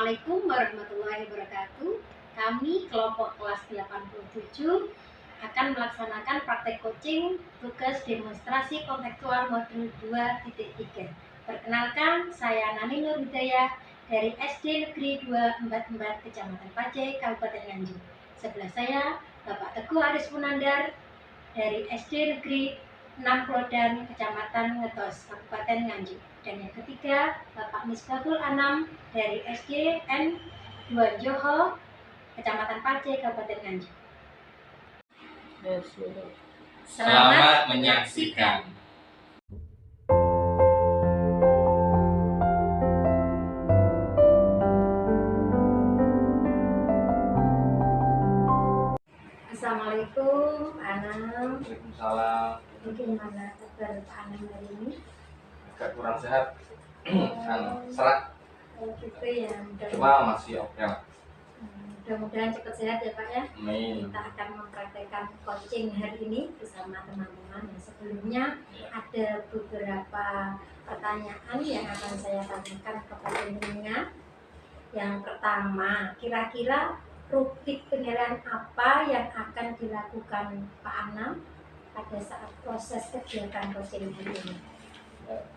Assalamualaikum warahmatullahi wabarakatuh. Kami kelompok kelas 87 akan melaksanakan praktek coaching tugas demonstrasi kontekstual modul 2.3. Perkenalkan, saya Nani Nur Hidayah dari SD Negeri 244 Kecamatan Pacé, Kabupaten Nganjuk. Sebelah saya Bapak Teguh Aris Munandar dari SD Negeri 6 Klodan, Kecamatan Ngetos, Kabupaten Nganjuk. Dan yang ketiga, Bapak Misbahul Anam dari SD N2 Joho, Kecamatan Pacé, Kabupaten Nganjuk. Selamat menyaksikan. Assalamualaikum, Pak Anam. Waalaikumsalam. Bagaimana kabar Pak Anam hari ini? Agak kurang sehat. Serak. Gitu ya. Cuma masih oke lah. Mudah-mudahan cepat sehat ya Pak ya. Amin. Kita akan mempraktekkan coaching hari ini bersama teman-teman. Sebelumnya ada beberapa pertanyaan yang akan saya tanyakan kepada pendengar. Yang pertama, kira-kira rubrik penilaian apa yang akan dilakukan Pak Anam pada saat proses kegiatan coaching hari ini?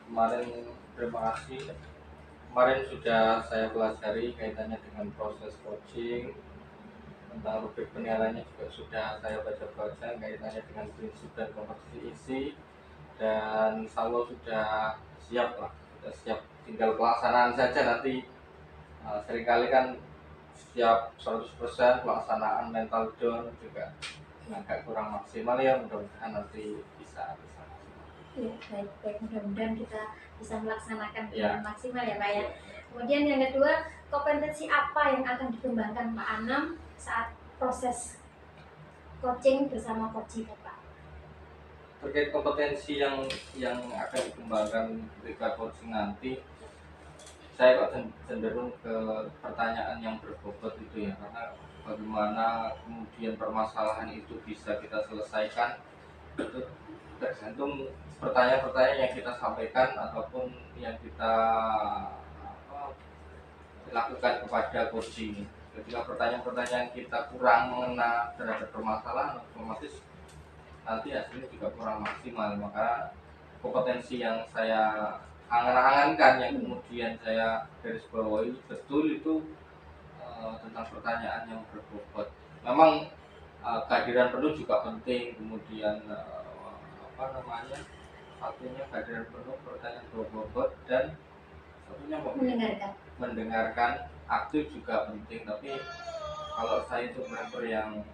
Kemarin terima kasih. Kemarin sudah saya pelajari kaitannya dengan proses coaching, tentang rubrik penilaiannya juga sudah saya baca-baca kaitannya dengan prinsip dan kompetensi isi, dan insya Allah sudah siap lah, sudah siap, tinggal pelaksanaan saja nanti. Seringkali kan setiap 100% pelaksanaan mental down juga agak kurang maksimal ya, mudah-mudahan nanti bisa maksimal. Ya, baik, mudah-mudahan kita bisa melaksanakan dengan maksimal ya Pak ya. Kemudian yang kedua, kompetensi apa yang akan dikembangkan Pak Anam saat proses coaching bersama coach Bapak? Terkait kompetensi yang akan dikembangkan ketika coaching nanti, saya kok cenderung ke pertanyaan yang berbobot itu ya, karena bagaimana kemudian permasalahan itu bisa kita selesaikan itu tergantung pertanyaan-pertanyaan yang kita sampaikan ataupun yang kita lakukan kepada coaching. Ketika pertanyaan-pertanyaan kita kurang mengena terhadap permasalahan, otomatis nanti hasilnya juga kurang maksimal. Maka kompetensi yang saya angan-angankan yang kemudian saya garis bawahi betul itu tentang pertanyaan yang berbobot. Memang kehadiran penuh juga penting, kemudian satunya kehadiran penuh, pertanyaan berbobot, dan satunya mendengarkan aktif juga penting. Tapi kalau saya itu benar yang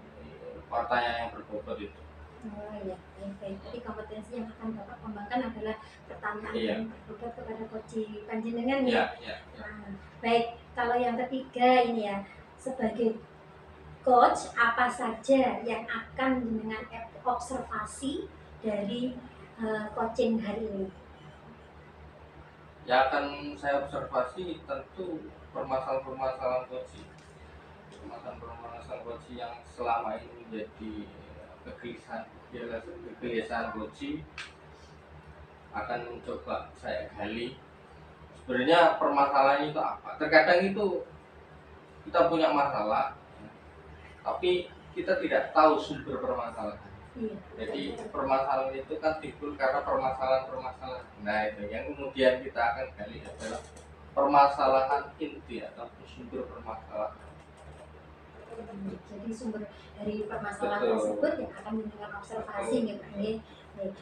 pertanyaan yang berbobot itu. Oh iya, baik. Jadi kompetensi yang akan Bapak kembangkan adalah pertanyaan yang berbobot kepada coach panjenengan ya. Nah, baik, kalau yang ketiga ini ya, sebagai coach apa saja yang akan dengan observasi dari coaching hari ini? Ya, akan saya observasi tentu permasalahan-permasalahan coaching. Permasalahan coaching yang selama ini menjadi kegelisahan coaching akan mencoba saya gali. Sebenarnya permasalahan itu apa? Terkadang itu kita punya masalah, tapi kita tidak tahu sumber permasalahan. Jadi permasalahan itu kan timbul karena permasalahan. Nah, itu yang kemudian kita akan gali adalah permasalahan inti atau sumber permasalahan. Jadi sumber dari permasalahan tersebut yang akan dengan observasi gitu.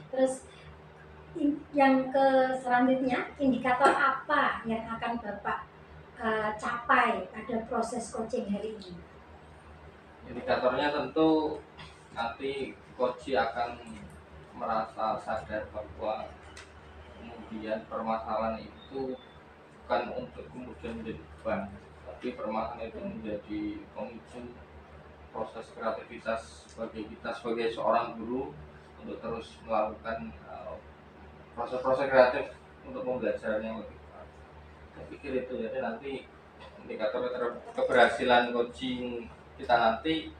Terus yang selanjutnya, indikator apa yang akan Bapak capai pada proses coaching hari ini? Indikatornya tentu nanti coach akan merasa sadar bahwa kemudian permasalahan itu bukan untuk kemudian menjadi beban, tapi permasalahan itu menjadi pemicu proses kreativitas bagi kita sebagai seorang guru untuk terus melakukan proses-proses kreatif untuk pembelajaran yang lebih baik. Saya pikir itu, jadi nanti indikator keberhasilan coaching kita nanti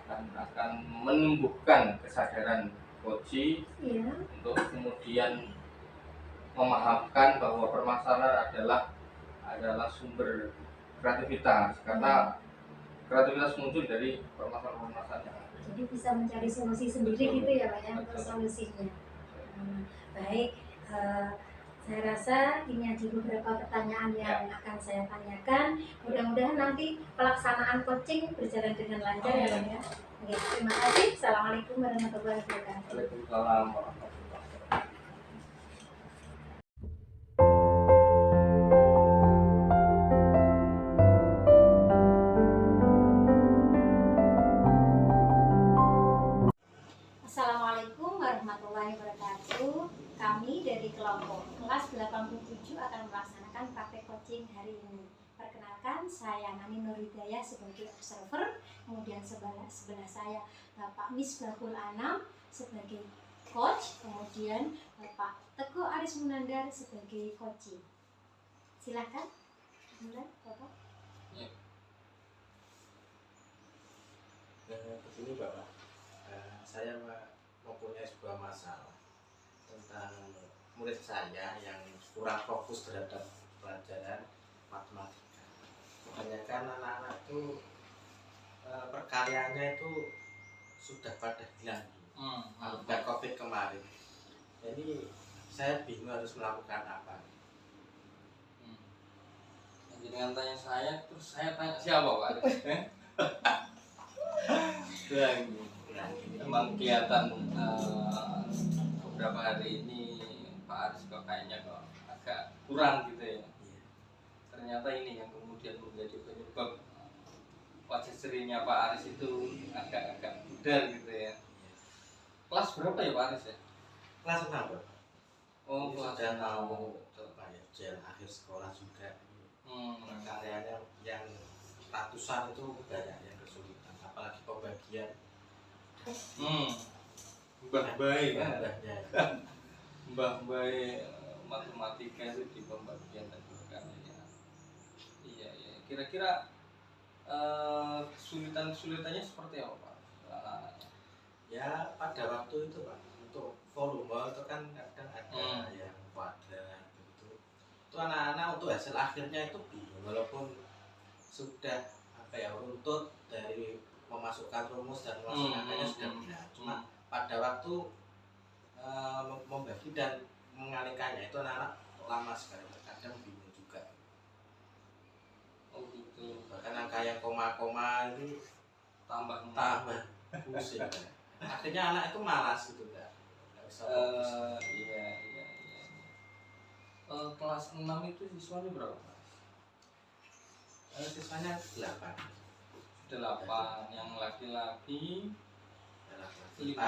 akan menumbuhkan kesadaran coach untuk kemudian memahamkan bahwa permasalahan adalah adalah sumber kreativitas, karena kreativitas muncul dari permasalahan-permasalahan yang ada. Jadi bisa mencari solusi sendiri gitu ya Pak ya, untuk solusinya. Baik, saya rasa ini aja beberapa pertanyaan yang akan saya tanyakan. Mudah-mudahan nanti pelaksanaan coaching berjalan dengan lancar ya Pak ya. Oke, terima kasih. Assalamualaikum warahmatullahi wabarakatuh. Waalaikumsalam warahmatullahi wabarakatuh. Assalamualaikum warahmatullahi wabarakatuh. Kami dari kelompok kelas 87 akan melaksanakan praktek coaching hari ini. Perkenalkan, saya Nani Nuridaya sebagai observer, kemudian sebelah saya Bapak Misbahul Anam sebagai coach, kemudian Bapak Teguh Aris Munandar sebagai coaching. Silakan, mulai Bapak. Begini Bapak, saya mempunyai sebuah masalah tentang murid saya yang kurang fokus terhadap pelajaran matematika. Kebanyakan anak-anak itu perkaryaannya itu sudah pada hilang akibat COVID kemarin. Jadi saya bingung harus melakukan apa. Dengan tanya saya, terus saya tanya siapa Pak? Memang kelihatan beberapa hari ini Pak Aris kok kayaknya kok agak kurang gitu ya. Ternyata ini yang kemudian menjadi penyebab wajah serinya Pak Aris itu agak-agak pudar gitu ya. Kelas berapa ya Pak Aris ya? Kelas 6 Bapak. Oh, Ini kelas sudah 6. mau ujian akhir sekolah juga. Perkaryaannya yang ratusan itu banyak yang kesulitan, apalagi pembagian Mbah baik kan? mbahnya. Baik matematika itu di pembagian dan perkarya. Iya. Kira-kira kesulitannya seperti apa Pak? Ya pada waktu itu Pak, untuk volume itu kan kadang ada yang kuadrat begitu. Itu anak-anak untuk hasil akhirnya itu bingung, walaupun sudah runtut dari memasukkan rumus dan melaksanakannya sudah benar. Cuma pada waktu membagi dan mengalihkannya itu anak-anak lama sekali, kadang bingung juga. Oh gitu. Bahkan angka yang koma-koma itu tambah pusing. Akhirnya anak itu malas gitu kan. Iya. Kelas 6 itu siswanya berapa Mas? Siswanya 8. 8, yang laki-laki 4.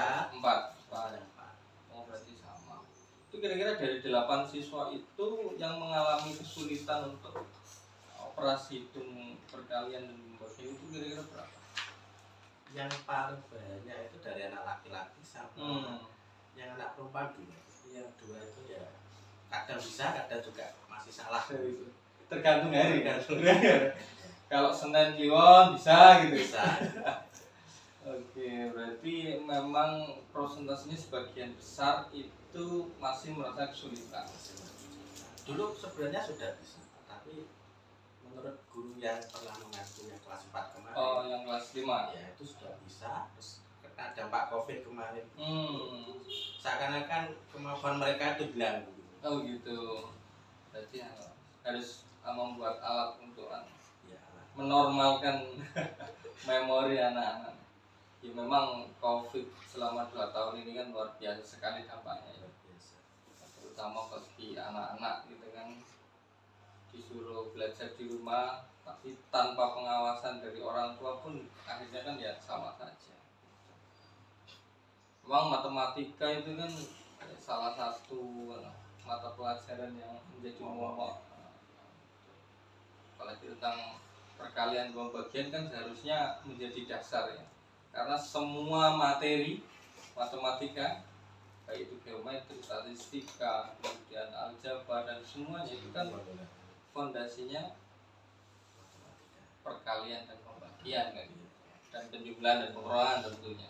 Oh berarti sama. Itu kira-kira dari 8 siswa itu yang mengalami kesulitan untuk operasi hitung perkalian dan pembagian itu kira-kira berapa? Yang paling banyak itu dari anak laki-laki sama yang anak perempuan dua. Yang dua itu ya kadang bisa, kadang juga masih salah. Tergantung hari. Kalau Senin Kliwon bisa gitu. Bisa. Oke, berarti memang prosentasenya sebagian besar itu masih merasa kesulitan. Dulu sebenarnya sudah bisa, tapi menurut guru yang pernah mengaku yang kelas 4 kemarin. Oh, yang kelas 5. Ya, itu sudah bisa. Terus kena dampak COVID kemarin. Seakan-akan kemampuan mereka itu hilang. Oh gitu. Berarti harus membuat alat untuk menormalkan memori anak-anak. Ya memang COVID selama 2 tahun ini kan luar biasa sekali dampaknya ya. Terutama bagi anak-anak gitu kan, disuruh belajar di rumah tapi tanpa pengawasan dari orang tua pun akhirnya kan ya sama saja. Memang matematika itu kan salah satu mata pelajaran yang menjadi momok, apalagi tentang perkalian pembagian kan seharusnya menjadi dasar ya, karena semua materi matematika baik itu geometri, statistika, kemudian aljabar dan semuanya itu kan fondasinya perkalian dan pembagian kan, dan penjumlahan dan pengurangan tentunya.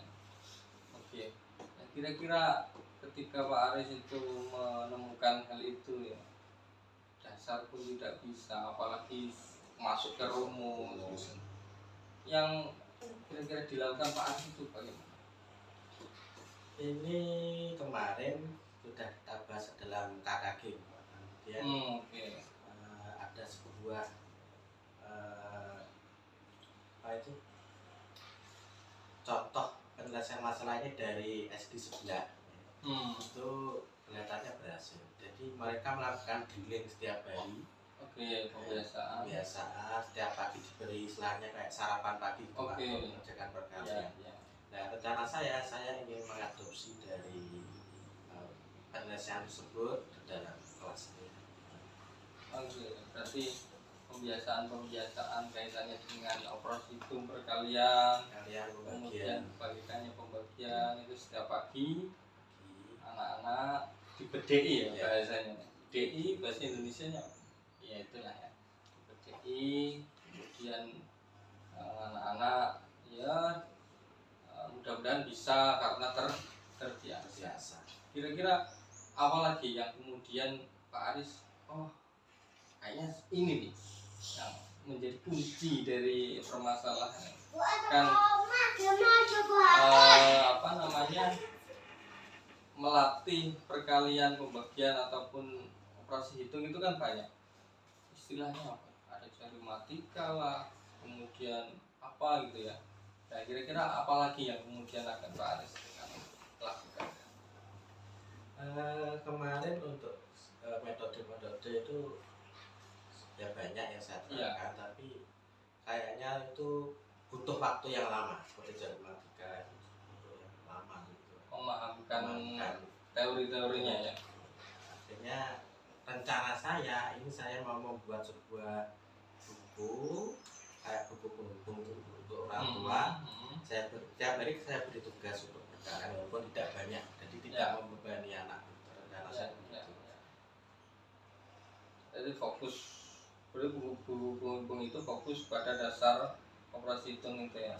Oke, nah, kira-kira ketika Pak Aris itu menemukan hal itu ya, dasar pun tidak bisa, apalagi masuk ke rumus. Yang kira-kira dilakukan Pak Aris itu bagaimana? Ini kemarin sudah kita bahas dalam KKG, kemudian Oke. ada sebuah apa itu contoh penyelesaian masalah ini dari SD sebelah. Itu kelihatannya berhasil. Jadi mereka melakukan drilling setiap hari. Oke, kebiasaan setiap pagi diberi istilahnya kayak sarapan pagi gitu, Oke. mengerjakan perkalian. Nah, rencana saya ingin mengadopsi dari penyelesaian tersebut ke dalam kelas ini. Oke, berarti pembiasaan kaitannya dengan operasi hitung perkalian, kemudian pembagian itu setiap pagi anak-anak di DI ya bahasanya. DI bahasa Indonesianya ya itulah ya. DI, kemudian anak-anak ya mudah-mudahan bisa karena terbiasa. Kira-kira apa lagi yang kemudian Pak Aris kayaknya ini nih yang menjadi kunci dari permasalahan kan melatih perkalian, pembagian ataupun operasi hitung itu kan banyak istilahnya apa? Ada cari matematika lah, kemudian apa gitu ya. Nah kira-kira apa lagi yang kemudian akan Pak Aris lakukan? Kemarin untuk metode-metode itu ya banyak yang saya terangkan, tapi kayaknya itu butuh waktu yang lama seperti cari matematika itu yang lama gitu. Memahamkan teori-teorinya ya. Akhirnya rencana saya mau membuat sebuah buku kayak buku penghubung untuk orang tua. Tiap hari saya beri tugas untuk berkarya walaupun tidak banyak, jadi tidak membebani anak. Rencana saya begitu. Jadi fokus, buku penghubung itu fokus pada dasar operasi hitung itu ya.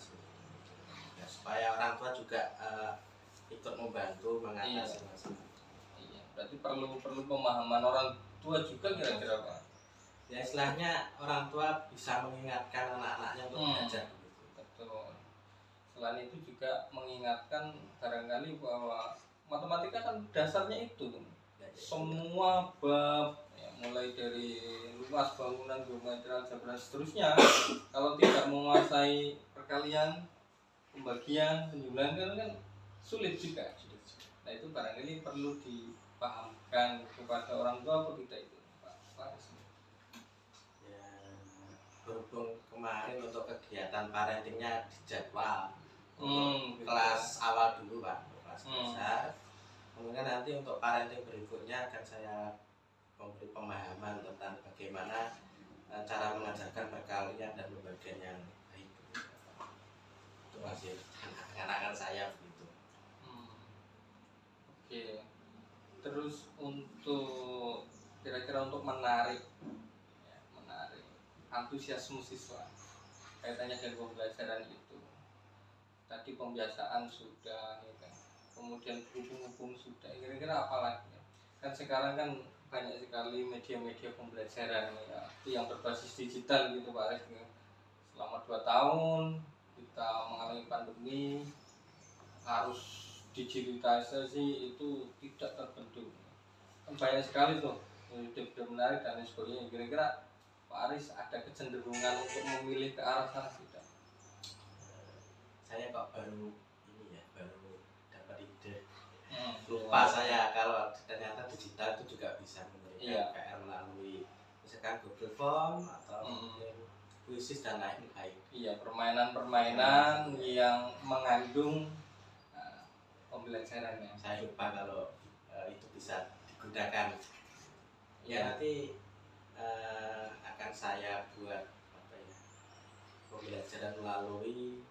Ya, supaya orang tua juga ikut membantu mengatasi masalah. Iya, berarti perlu pemahaman orang tua juga kira-kira Pak. Ya istilahnya orang tua bisa mengingatkan anak-anaknya untuk belajar. Betul. Selain itu juga mengingatkan barangkali bahwa matematika kan dasarnya itu semua bab ya, mulai dari luas bangunan, geometri, algebra seterusnya. Kalau tidak menguasai perkalian, pembagian, penjumlahan kan sulit juga. Nah itu barangkali perlu dipahamkan kepada orang tua apa tidak itu Pak. Ya, berhubung kemarin untuk kegiatan parentingnya dijadwal untuk kelas awal dulu Pak, kelas besar. Kemudian nanti untuk parenting berikutnya akan saya memberi pemahaman tentang bagaimana cara mengajarkan perkalian dan pembagian yang baik. Itu masih anak-anak saya begitu. Oke. Terus untuk kira-kira untuk menarik antusiasme siswa kaitannya dengan pembelajaran itu. Tadi pembiasaan sudah, ya kan? Kemudian buku-buku sudah. Kira-kira apa lagi? Kan sekarang kan banyak sekali media-media pembelajaran ya, yang berbasis digital gitu Pak Aris. Selama 2 tahun kita mengalami pandemi, harus digitalisasi itu tidak terbentuk. Kan banyak sekali tuh ide-ide menarik dan lain sebagainya. Kira-kira Pak Aris ada kecenderungan untuk memilih ke arah sana tidak? Saya kok baru dapat ide. Lupa saya kalau ternyata digital itu juga bisa memberikan PR melalui misalkan Google Form atau mungkin Quizzes dan lain-lain. Iya, permainan-permainan yang mengandung pembelajarannya. Saya lupa kalau itu bisa digunakan. Ya nanti akan saya buat pembelajaran melalui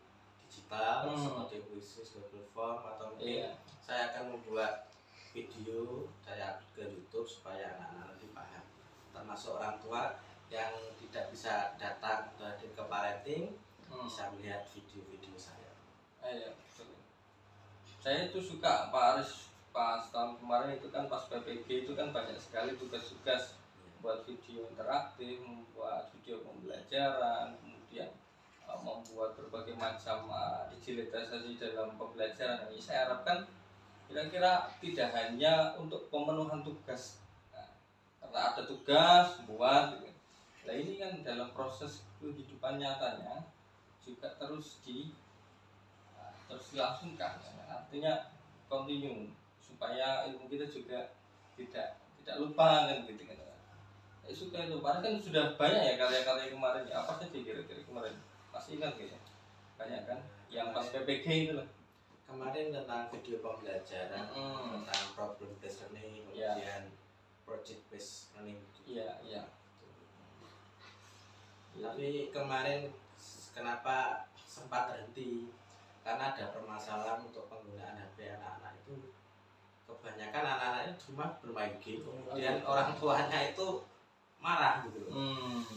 digital seperti Quizzes, Google Form atau mungkin saya akan membuat video saya upload ke YouTube supaya anak-anak lebih paham, termasuk orang tua yang tidak bisa datang ke parenting bisa melihat video-video saya. Iya, betul. Saya itu suka Pak Aris pas tahun kemarin itu kan pas PPG itu kan banyak sekali tugas-tugas membuat video interaktif, membuat video pembelajaran, kemudian membuat berbagai macam digitalisasi dalam pembelajaran. Ini saya harapkan kira-kira tidak hanya untuk pemenuhan tugas, karena ada tugas buat. Nah ini kan dalam proses kehidupan nyatanya juga terus dilangsungkan, artinya continue supaya ilmu kita juga tidak lupa kan gitu kan. Suka itu, karena kan sudah banyak ya karya-karya kemarin ya, apa saja kira-kira kemarin masih ingat kayaknya banyak kan yang pas PPG itu lah kemarin tentang video pembelajaran, tentang problem based learning, kemudian project based learning. Iya. Tapi kemarin kenapa sempat terhenti? Karena ada permasalahan untuk penggunaan HP anak-anak itu, kebanyakan anak-anak itu cuma bermain game, kemudian orang tuanya itu marah gitu loh.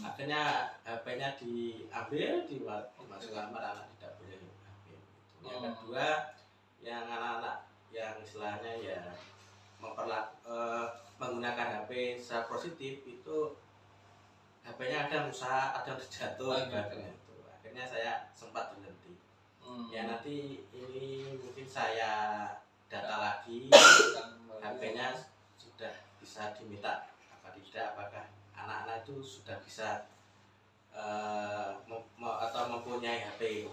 Akhirnya HP-nya diambil, dimasukkan kamar, anak tidak boleh HP gitu. Yang kedua, yang anak-anak yang istilahnya ya menggunakan HP secara positif itu, HP-nya ada rusak, ada yang terjatuh, gitu. Akhirnya saya sempat berhenti. Ya nanti ini mungkin saya data lagi, HP-nya sudah bisa diminta apa tidak, apakah anak-anak itu sudah bisa atau mempunyai HP.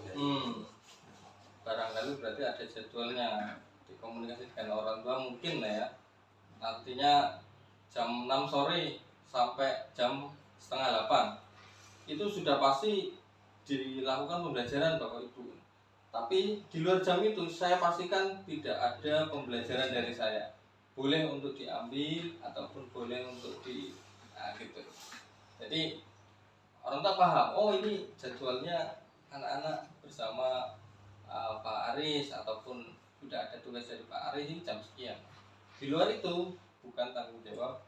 Barangkali berarti ada jadwalnya, dikomunikasi dengan orang tua mungkin lah ya. Artinya jam 6 sore sampai jam setengah 8 itu sudah pasti dilakukan pembelajaran Bapak Ibu. Tapi di luar jam itu saya pastikan tidak ada pembelajaran dari saya. Boleh untuk diambil ataupun boleh untuk gitu. Jadi orang tua paham, oh ini jadwalnya anak-anak bersama Pak Aris, ataupun sudah ada tugas dari Pak Aris ini jam sekian. Di luar itu bukan tanggung jawab.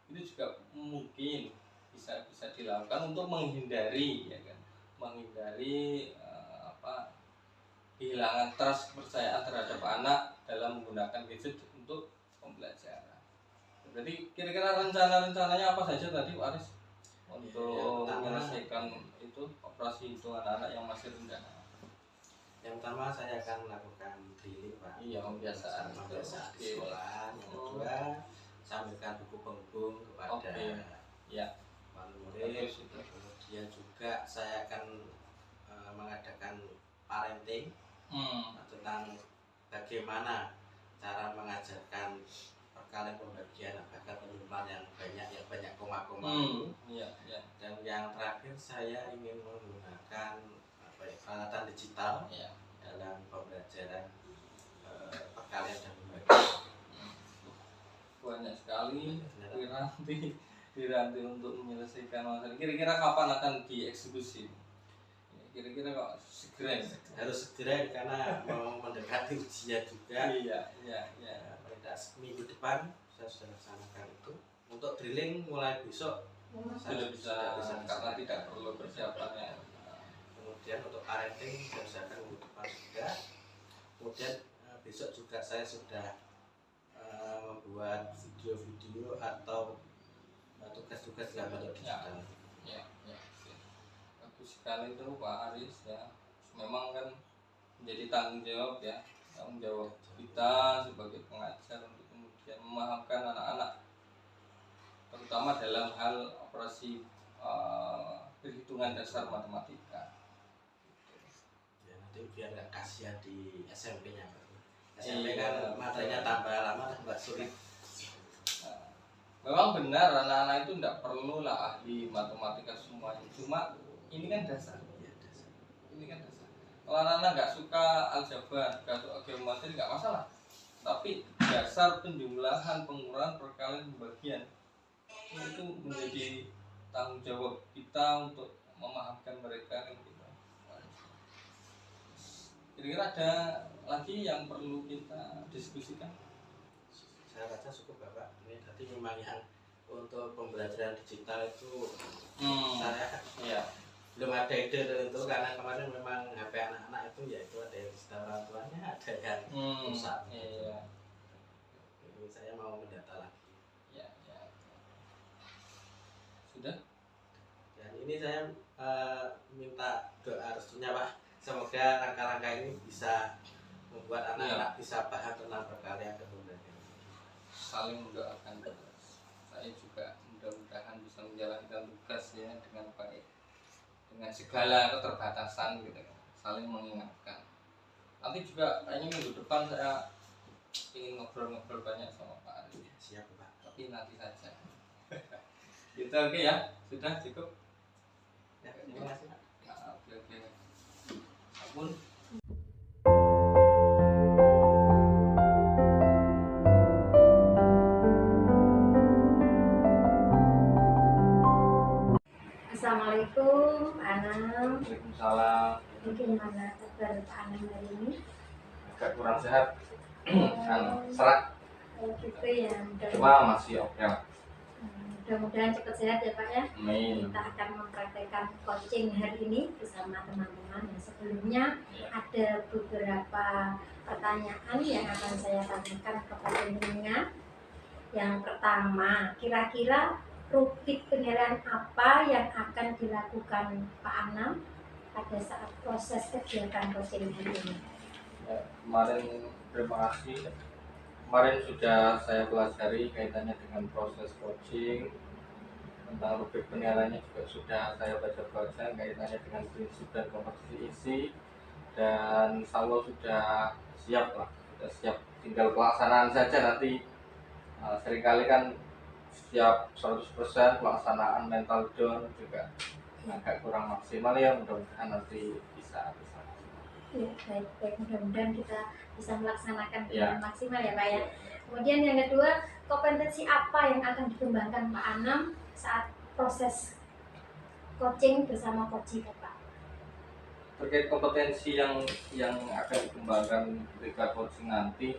Itu juga mungkin bisa dilakukan untuk menghindari ya kan, menghindari kehilangan trust, kepercayaan terhadap anak dalam menggunakan gadget untuk pembelajaran. Jadi kira-kira rencana-rencananya apa saja tadi Pak Aris untuk menyelesaikan itu operasi itu anak-anak yang masih rendah? Yang pertama saya akan melakukan drilling Pak. Iya, pembiasaan di sekolah. Yang kedua saya memberikan buku penghubung kepada wali murid. Kemudian juga saya akan mengadakan parenting tentang bagaimana cara mengajarkan perkalian pembagian agar penyuluhan yang banyak koma-koma. Dan yang terakhir saya ingin menggunakan peralatan digital dalam pembelajaran perkalian dan pembagian. Banyak sekali diranti untuk menyelesaikan masalah. Kira-kira kapan akan dieksekusi? Kira-kira kok segera? Harus segera karena mau mendekati ujian juga. Iya. Pada minggu depan saya sudah laksanakan itu. Untuk drilling mulai besok sudah bisa karena tidak perlu persiapan ya. Kemudian untuk parenting saya usahakan minggu depan juga. Kemudian besok juga saya sudah membuat video-video atau tugas-tugas dalam bentuk digital. Bagus sekali itu Pak Aris ya. Memang kan menjadi tanggung jawab kita sebagai pengajar untuk kemudian memahamkan anak-anak, terutama dalam hal operasi perhitungan dasar matematika. Ya nanti biar nggak kasihan di SMP-nya. SMP kan materinya tambah lama tambah sulit. Memang benar anak-anak itu tidak perlu lah ahli matematika semuanya, cuma ini kan dasar. Ini kan dasar. Kalau anak-anak nggak suka aljabar, nggak suka geometri nggak masalah, tapi dasar penjumlahan, pengurangan, perkalian, pembagian itu menjadi tanggung jawab kita untuk memahamkan mereka kan gitu. Kira-kira ada lagi yang perlu kita diskusikan? Saya rasa cukup Bapak. Ini tadi memang yang untuk pembelajaran digital itu saya belum ada ide tertentu, karena kemarin memang HP anak-anak itu ya itu ada yang disetor orang tuanya, ada yang rusak. Ini saya mau mendata lagi. ini saya minta doa restunya Pak. Semoga langkah-langkah ini bisa membuat anak-anak bisa paham tentang perkarya kemudian. Saling mendoakan terus. Saya juga mudah-mudahan bisa menjalankan tugasnya dengan baik, dengan segala keterbatasan gitu kan. Saling mengingatkan. Nanti juga kayaknya minggu depan saya ingin ngobrol-ngobrol banyak sama Pak Ari. Siap Pak. Tapi nanti saja. Gitu oke ya, sudah cukup. Ya, terima kasih Pak. Oke. Ampun. Assalamualaikum Pak Anam. Waalaikumsalam. Bagaimana kabar Pak Anam hari ini? Agak kurang sehat. Serak. Gitu ya. Cuma masih oke lah. Mudah-mudahan cepat sehat ya Pak ya. Amin. Kita akan mempraktekkan coaching hari ini bersama teman-teman. Yang sebelumnya ada beberapa pertanyaan yang akan saya tanyakan kepada Nina. Yang pertama, kira-kira rubrik penilaian apa yang akan dilakukan Pak Anam pada saat proses kegiatan coaching hari ini? Ya, kemarin terima kasih. Kemarin sudah saya pelajari kaitannya dengan proses coaching, tentang rubrik penilaiannya juga sudah saya baca-baca kaitannya dengan prinsip dan kompetisi isi, dan insya Allah sudah siap lah, sudah siap, tinggal pelaksanaan saja nanti. Seringkali kan setiap 100% pelaksanaan mental down juga agak kurang maksimal ya, mudah-mudahan nanti bisa. Ya, baik, mudah-mudahan kita bisa melaksanakan Ya. dengan maksimal ya Pak ya. Kemudian yang kedua, kompetensi apa yang akan dikembangkan Pak Anam saat proses coaching bersama coach Pak? Terkait kompetensi yang akan dikembangkan ketika coaching nanti,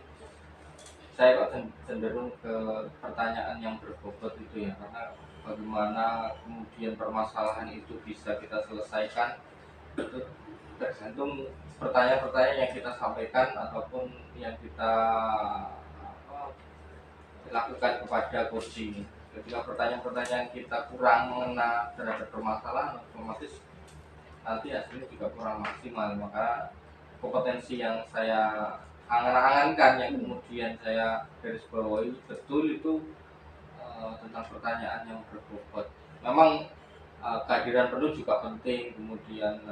saya kok cenderung ke pertanyaan yang berbobot itu ya, karena bagaimana kemudian permasalahan itu bisa kita selesaikan itu tergantung pertanyaan-pertanyaan yang kita sampaikan ataupun yang kita lakukan kepada coaching. Ketika pertanyaan-pertanyaan kita kurang mengena terhadap permasalahan, otomatis nanti hasilnya juga kurang maksimal. Maka kompetensi yang saya angan-angankan yang kemudian saya garis bawahi betul itu tentang pertanyaan yang berbobot. Memang kehadiran penuh juga penting, kemudian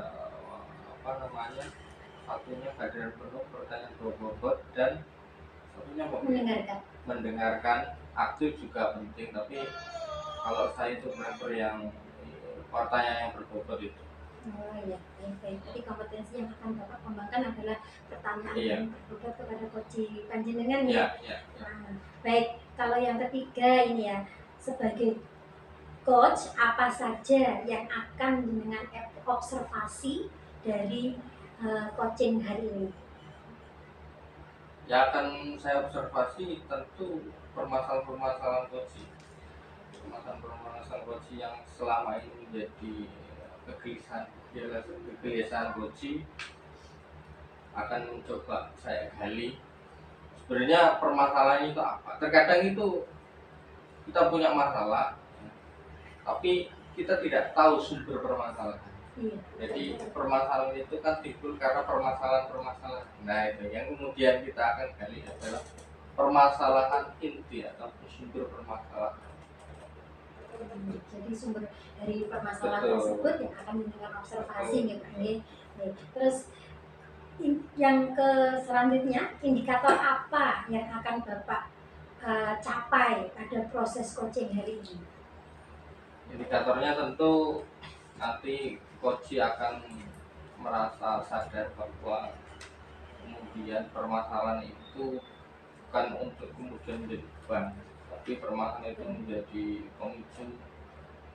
satunya kehadiran penuh, pertanyaan berbobot, dan satunya mendengarkan aktif juga penting. Tapi kalau saya itu member yang pertanyaan yang berbobot itu. Oh iya, baik. Jadi kompetensi yang akan Bapak kembangkan adalah pertanyaan yang berbobot kepada coach panjenengan ya. Nah, baik, kalau yang ketiga ini ya, sebagai coach apa saja yang akan dengan observasi dari coaching hari ini? Ya, akan saya observasi tentu permasalahan-permasalahan coaching. Permasalahan-permasalahan coaching yang selama ini menjadi kegelisahan coaching akan mencoba saya gali. Sebenarnya permasalahan itu apa? Terkadang itu kita punya masalah, tapi kita tidak tahu sumber permasalahan. Jadi permasalahan itu kan timbul karena permasalahan-permasalahan. Nah, itu yang kemudian kita akan gali adalah permasalahan inti atau sumber permasalahan. Jadi sumber dari permasalahan tersebut yang akan dengan observasi gitu. Terus yang selanjutnya, indikator apa yang akan Bapak capai pada proses coaching hari ini? Indikatornya tentu nanti coach akan merasa sadar bahwa kemudian permasalahan itu bukan untuk kemudian menjadi beban, tapi permasalahan itu menjadi pemicu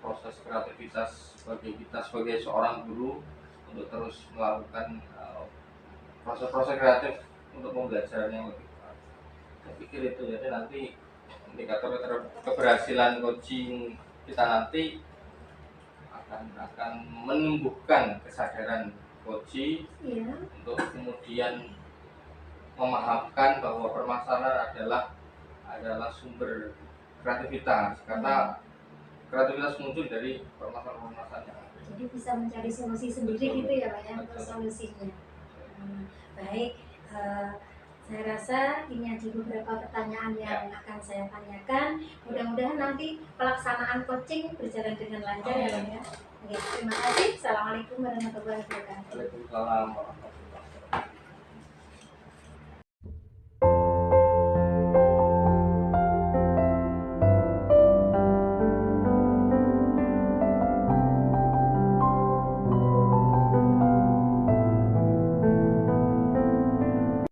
proses kreativitas bagi kita sebagai seorang guru untuk terus melakukan proses-proses kreatif untuk pembelajaran yang lebih baik. Saya pikir itu, jadi nanti indikator keberhasilan coaching kita nanti akan menumbuhkan kesadaran coach untuk kemudian memahamkan bahwa permasalahan adalah sumber kreativitas, karena kreativitas muncul dari permasalahan yang ada. jadi bisa mencari solusi sendiri gitu ya Pak ya, untuk solusinya. Baik, saya rasa ini aja beberapa pertanyaan yang akan saya tanyakan. Mudah-mudahan nanti pelaksanaan coaching berjalan dengan lancar ya Pak ya. Oke, terima kasih. Assalamualaikum warahmatullahi wabarakatuh. Waalaikumsalam warahmatullahi wabarakatuh.